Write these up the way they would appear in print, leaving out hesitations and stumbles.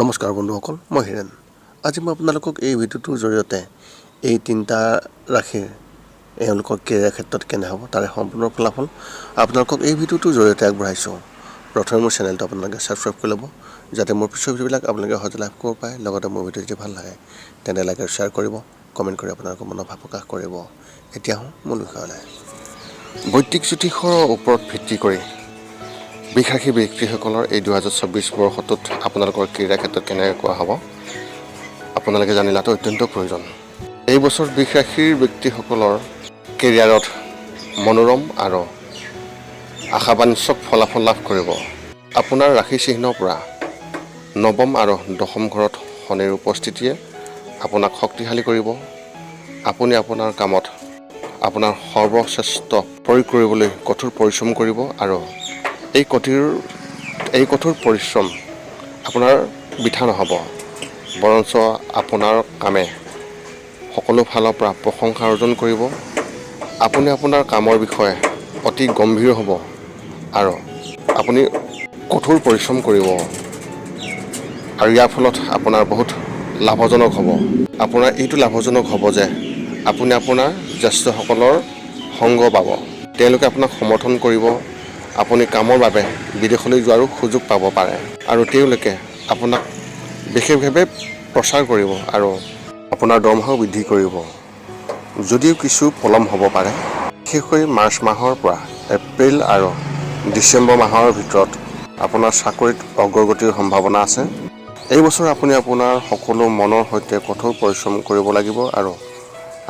নমস্কাৰ বন্ধুসকল, মই হিৰেণ। আজি মই আপোনালোকক এই ভিডিঅ'টোৰ জৰিয়তে এই তিনিটা ৰাশিৰ এওঁলোকৰ কেৰিয়াৰ ক্ষেত্ৰত কেনে হ'ব তাৰে সম্পূৰ্ণ ফলাফল আপোনালোকক এই ভিডিঅ'টোৰ জৰিয়তে আগবঢ়াইছোঁ। প্ৰথমে মোৰ চেনেলটো আপোনালোকে ছাবস্ক্ৰাইব কৰি ল'ব, যাতে মোৰ পিছৰ ভিডিঅ'বিলাক আপোনালোকে সহজে লাভ কৰিব পাৰে। লগতে মোৰ ভিডিঅ' যদি ভাল লাগে তেনে লাইক আৰু শ্বেয়াৰ কৰিব, কমেণ্ট কৰি আপোনালোকৰ মনৰ ভাৱ প্ৰকাশ কৰিব। এতিয়া আহোঁ মূল বিষয়লৈ। বৈদিক জ্যোতিষৰ ওপৰত ভিত্তি কৰি বৃষ ৰাশি ব্যক্তিসকলৰ এই 2024 বৰ্ষটোত আপোনালোকৰ ক্ৰীড়া ক্ষেত্ৰত কেনেকৈ কোৱা হ'ব আপোনালোকে জানিলাটো অত্যন্ত প্ৰয়োজন। এই বছৰ বৃষ ৰাশিৰ ব্যক্তিসকলৰ কেৰিয়াৰত মনোৰম আৰু আশাবাঞ্চক ফলাফল লাভ কৰিব। আপোনাৰ ৰাশি চিহ্নৰ পৰা নৱম আৰু দশম ঘৰত শনিৰ উপস্থিতিয়ে আপোনাক শক্তিশালী কৰিব। আপুনি আপোনাৰ কামত আপোনাৰ সৰ্বশ্ৰেষ্ঠ প্ৰয়োগ কৰিবলৈ কঠোৰ পৰিশ্ৰম কৰিব আৰু এই কঠোৰ পৰিশ্ৰম আপোনাৰ বৃথা নহ'ব, বৰঞ্চ আপোনাৰ কামে সকলো ফালৰ পৰা প্ৰশংসা অৰ্জন কৰিব। আপুনি আপোনাৰ কামৰ বিষয়ে অতি গম্ভীৰ হ'ব আৰু আপুনি কঠোৰ পৰিশ্ৰম কৰিব আৰু ইয়াৰ ফলত আপোনাৰ বহুত লাভজনক হ'ব। আপোনাৰ এইটো লাভজনক হ'ব যে আপুনি আপোনাৰ জ্যেষ্ঠসকলৰ সংগ পাব, তেওঁলোকে আপোনাক সমৰ্থন কৰিব। আপুনি কামৰ বাবে বিদেশলৈ যোৱাৰো সুযোগ পাব পাৰে আৰু তেওঁলোকে আপোনাক বিশেষভাৱে প্ৰচাৰ কৰিব আৰু আপোনাৰ দৰমহাও বৃদ্ধি কৰিব। যদিও কিছু পলম হ'ব পাৰে, বিশেষকৈ মাৰ্চ মাহৰ পৰা এপ্ৰিল আৰু ডিচেম্বৰ মাহৰ ভিতৰত আপোনাৰ চাকৰিত অগ্ৰগতিৰ সম্ভাৱনা আছে। এই বছৰ আপুনি আপোনাৰ সকলো মনৰ সৈতে কঠোৰ পৰিশ্ৰম কৰিব লাগিব আৰু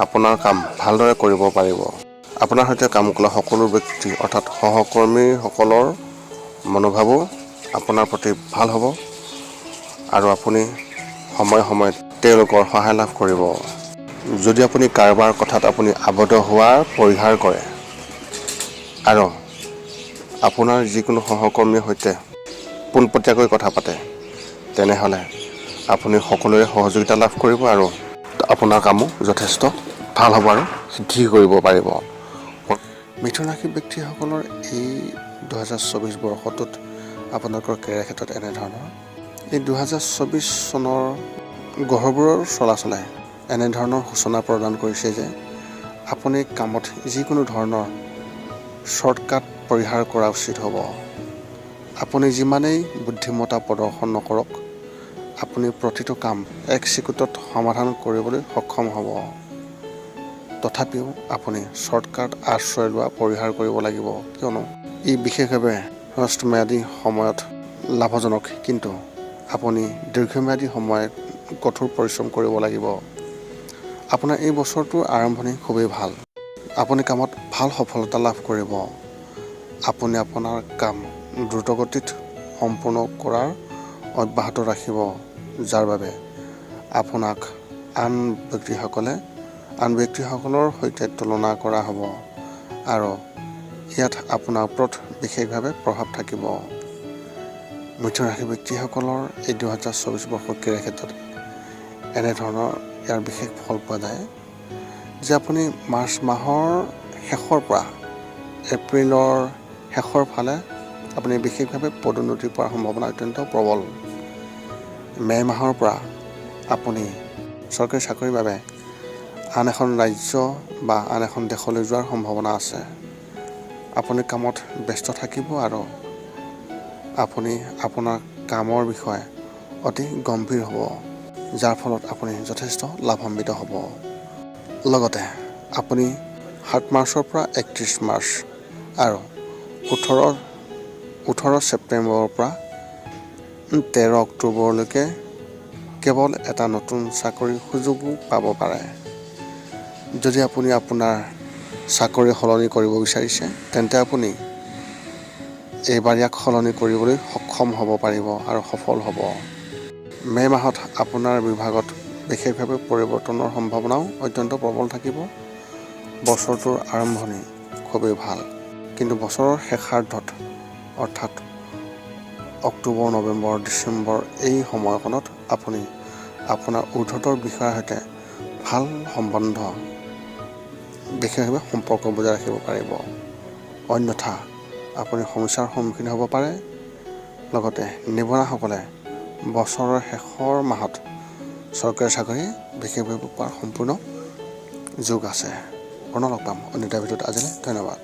আপোনাৰ কাম ভালদৰে কৰিব পাৰিব। আপোনাৰ সৈতে কাম কৰা সকলো ব্যক্তি অৰ্থাৎ সহকৰ্মীসকলৰ মনোভাৱো আপোনাৰ প্ৰতি ভাল হ'ব আৰু আপুনি সময়ে সময়ে তেওঁলোকৰ সহায় লাভ কৰিব। যদি আপুনি কাৰোবাৰ কথাত আপুনি আবদ্ধ হোৱাৰ পৰিহাৰ কৰে আৰু আপোনাৰ যিকোনো সহকৰ্মীৰ সৈতে পোনপটীয়াকৈ কথা পাতে, তেনেহ'লে আপুনি সকলোৰে সহযোগিতা লাভ কৰিব আৰু আপোনাৰ কামো যথেষ্ট ভাল হ'ব আৰু সিদ্ধি কৰিব পাৰিব। মিথুন ৰাশি ব্যক্তিসকলৰ এই 2024 বৰ্ষটোত আপোনালোকৰ কেৰিয়াৰ ক্ষেত্ৰত এনেধৰণৰ। এই 2024 চনৰ গ্ৰহবোৰৰ চলাচলে এনেধৰণৰ সূচনা প্ৰদান কৰিছে যে আপুনি কামত যিকোনো ধৰণৰ শ্বৰ্টকাট পৰিহাৰ কৰা উচিত হ'ব। আপুনি যিমানেই বুদ্ধিমত্তা প্ৰদৰ্শন নকৰক, আপুনি প্ৰতিটো কাম এক চিকুটত সমাধান কৰিবলৈ সক্ষম হ'ব। তথাপিও আপুনি শ্বৰ্টকাট আশ্ৰয় লোৱা পৰিহাৰ কৰিব লাগিব, কিয়নো ই বিশেষভাৱে হ্ৰস্বম্যাদী সময়ত লাভজনক, কিন্তু আপুনি দীৰ্ঘম্যাদী সময়ত কঠোৰ পৰিশ্ৰম কৰিব লাগিব। আপোনাৰ এই বছৰটোৰ আৰম্ভণি খুবেই ভাল। আপুনি কামত ভাল সফলতা লাভ কৰিব। আপুনি আপোনাৰ কাম দ্ৰুতগতিত সম্পূৰ্ণ কৰাৰ অব্যাহত ৰাখিব, যাৰ বাবে আপোনাক আন ব্যক্তিসকলৰ সৈতে তুলনা কৰা হ'ব আৰু ইয়াত আপোনাৰ ওপৰত বিশেষভাৱে প্ৰভাৱ থাকিব। মিথুন ৰাশি ব্যক্তিসকলৰ এই 2024 বৰ্ষৰ ক্ৰীড়াৰ ক্ষেত্ৰত এনেধৰণৰ ইয়াৰ বিশেষ ফল পোৱা যায় যে আপুনি মাৰ্চ মাহৰ শেষৰ পৰা এপ্ৰিলৰ শেষৰ ফালে আপুনি বিশেষভাৱে পদোন্নতি পোৱাৰ সম্ভাৱনা অত্যন্ত প্ৰবল। মে' মাহৰ পৰা আপুনি চৰকাৰী চাকৰিৰ বাবে আন এখন ৰাজ্য বা আন এখন দেশলৈ যোৱাৰ সম্ভাৱনা আছে। আপুনি কামত ব্যস্ত থাকিব আৰু আপুনি আপোনাৰ কামৰ বিষয়ে অতি গম্ভীৰ হ'ব, যাৰ ফলত আপুনি যথেষ্ট লাভান্বিত হ'ব। লগতে আপুনি 7 মাৰ্চৰ পৰা 31 মাৰ্চ আৰু 18 ছেপ্টেম্বৰৰ পৰা 13 অক্টোবৰলৈকে কেৱল এটা নতুন চাকৰিৰ সুযোগো পাব পাৰে। যদি আপুনি আপোনাৰ চাকৰি সলনি কৰিব বিচাৰিছে, তেন্তে আপুনি এইবাৰ ইয়াক সলনি কৰিবলৈ সক্ষম হ'ব পাৰিব আৰু সফল হ'ব। মে' মাহত আপোনাৰ বিভাগত বিশেষভাৱে পৰিৱৰ্তনৰ সম্ভাৱনাও অত্যন্ত প্ৰবল থাকিব। বছৰটোৰ আৰম্ভণি খুবেই ভাল, কিন্তু বছৰৰ শেষাৰ্ধত অৰ্থাৎ অক্টোবৰ, নৱেম্বৰ, ডিচেম্বৰ এই সময়কণত আপুনি আপোনাৰ ঊৰ্ধ্বতৰ বিষয়াৰ সৈতে ভাল সম্বন্ধ, বিশেষভাৱে সম্পৰ্ক বজাই ৰাখিব পাৰিব। অন্যথা আপুনি সমস্যাৰ সন্মুখীন হ'ব পাৰে। লগতে নিবনুৱাসকলে বছৰৰ শেষৰ মাহত চৰকাৰী চাকৰি বিশেষভাৱে পোৱাৰ সম্পূৰ্ণ যোগ আছে। পুনৰ লগ পাম অন্য এটা ভিডিঅ'ত। আজিলৈ ধন্যবাদ।